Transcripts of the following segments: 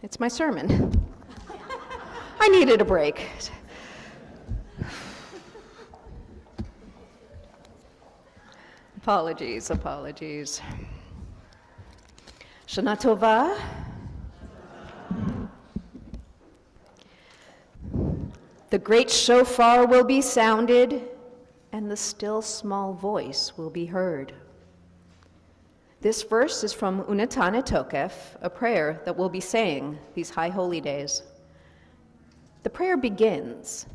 It's my sermon. I needed a break. Apologies. Shana Tova. The great shofar will be sounded, and the still small voice will be heard. This verse is from Unatana Tokef, a prayer that we'll be saying these high holy days. The prayer begins,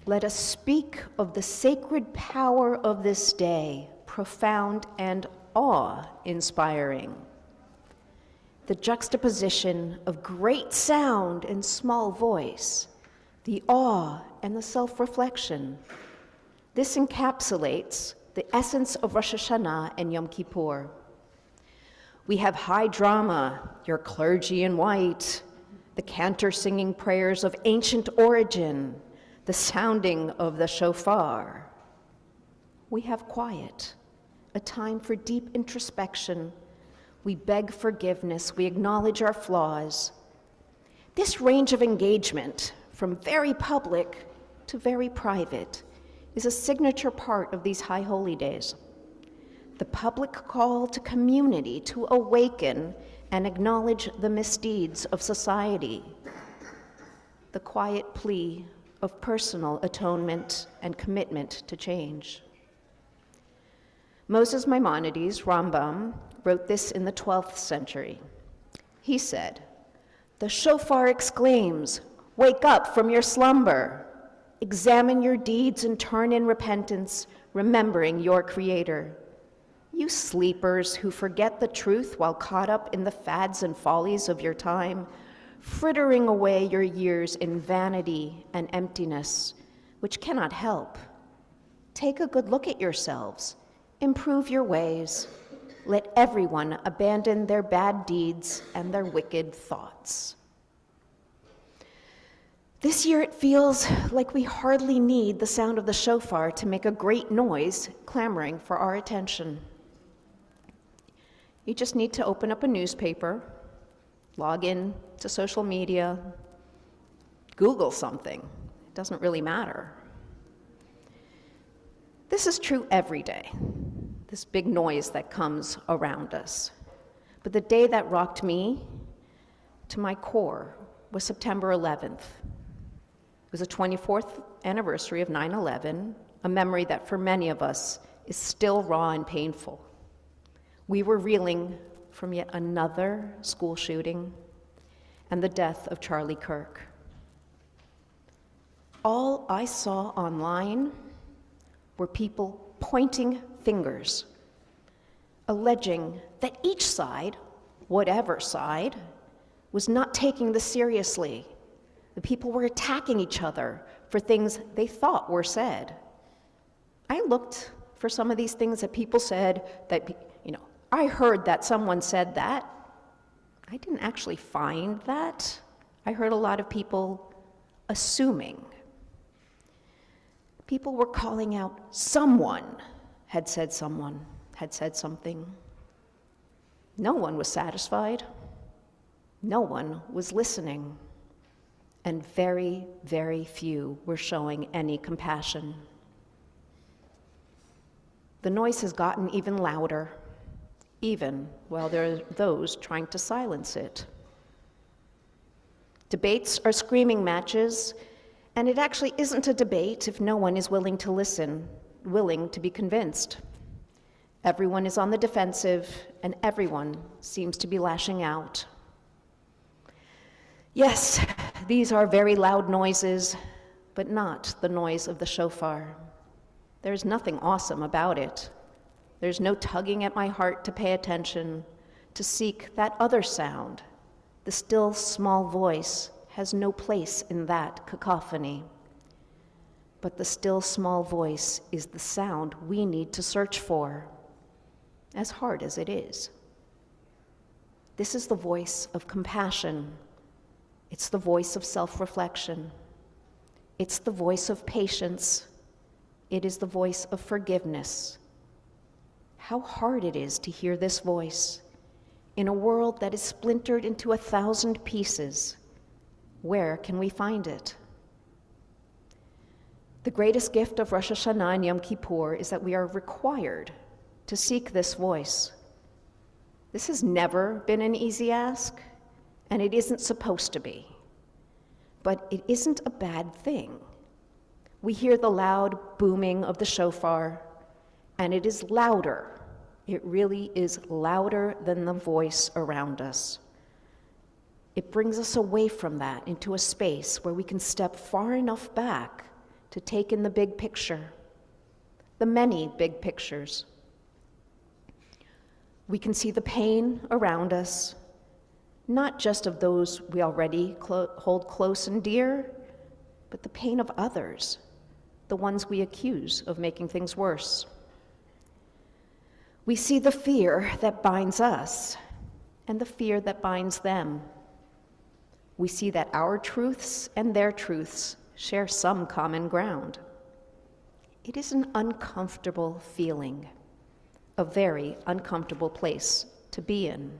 "Let us speak of the sacred power of this day, profound and awe-inspiring. The juxtaposition of great sound and small voice, the awe and the self-reflection. This encapsulates the essence of Rosh Hashanah and Yom Kippur. We have high drama, your clergy in white, the cantor singing prayers of ancient origin, the sounding of the shofar. We have quiet, a time for deep introspection. We beg forgiveness, we acknowledge our flaws. This range of engagement, from very public to very private, is a signature part of these high holy days. The public call to community to awaken and acknowledge the misdeeds of society. The quiet plea of personal atonement and commitment to change. Moses Maimonides, Rambam, wrote this in the 12th century. He said, "The shofar exclaims, 'Wake up from your slumber. Examine your deeds and turn in repentance, remembering your Creator. You sleepers who forget the truth while caught up in the fads and follies of your time, frittering away your years in vanity and emptiness, which cannot help. Take a good look at yourselves. Improve your ways. Let everyone abandon their bad deeds and their wicked thoughts.'" This year it feels like we hardly need the sound of the shofar to make a great noise clamoring for our attention. You just need to open up a newspaper, log in to social media, Google something. It doesn't really matter. This is true every day, this big noise that comes around us. But the day that rocked me to my core was September 11th. It was the 24th anniversary of 9/11, a memory that for many of us is still raw and painful. We were reeling from yet another school shooting and the death of Charlie Kirk. All I saw online were people pointing fingers, alleging that each side, whatever side, was not taking this seriously. The people were attacking each other for things they thought were said. I looked for some of these things that people said that, I heard that someone said that. I didn't actually find that. I heard a lot of people assuming. People were calling out, someone had said something. No one was satisfied. No one was listening. And very, very few were showing any compassion. The noise has gotten even louder, even while there are those trying to silence it. Debates are screaming matches, and it actually isn't a debate if no one is willing to listen, willing to be convinced. Everyone is on the defensive, and everyone seems to be lashing out. Yes, these are very loud noises, but not the noise of the shofar. There's nothing awesome about it. There's no tugging at my heart to pay attention, to seek that other sound. The still small voice has no place in that cacophony. But the still small voice is the sound we need to search for, as hard as it is. This is the voice of compassion. It's the voice of self-reflection. It's the voice of patience. It is the voice of forgiveness. How hard it is to hear this voice. in a world that is splintered into 1,000 pieces, where can we find it? The greatest gift of Rosh Hashanah and Yom Kippur is that we are required to seek this voice. This has never been an easy ask, and it isn't supposed to be. But it isn't a bad thing. We hear the loud booming of the shofar, and it is louder. It really is louder than the voice around us. It brings us away from that into a space where we can step far enough back to take in the big picture, the many big pictures. We can see the pain around us, not just of those we already hold close and dear, but the pain of others, the ones we accuse of making things worse. We see the fear that binds us and the fear that binds them. We see that our truths and their truths share some common ground. It is an uncomfortable feeling, a very uncomfortable place to be in.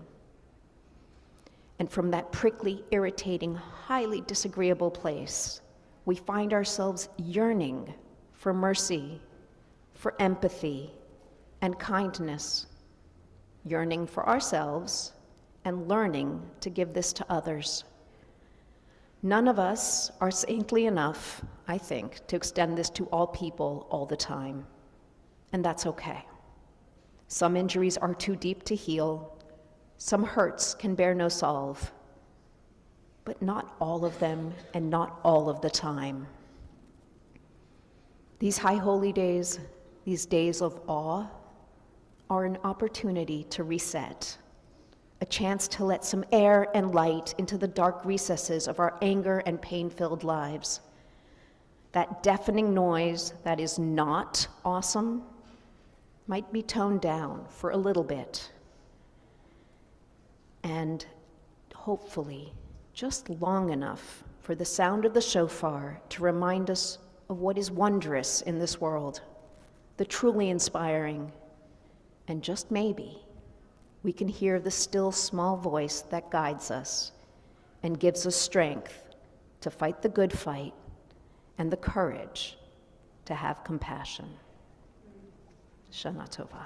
And from that prickly, irritating, highly disagreeable place, we find ourselves yearning for mercy, for empathy, and kindness, yearning for ourselves and learning to give this to others. None of us are saintly enough, I think, to extend this to all people all the time, and that's okay. Some injuries are too deep to heal. Some hurts can bear no salve, but not all of them and not all of the time. These high holy days, these days of awe, are an opportunity to reset, a chance to let some air and light into the dark recesses of our anger and pain-filled lives. That deafening noise that is not awesome might be toned down for a little bit, and hopefully just long enough for the sound of the shofar to remind us of what is wondrous in this world, the truly inspiring, and just maybe we can hear the still small voice that guides us and gives us strength to fight the good fight and the courage to have compassion. Shana Tova.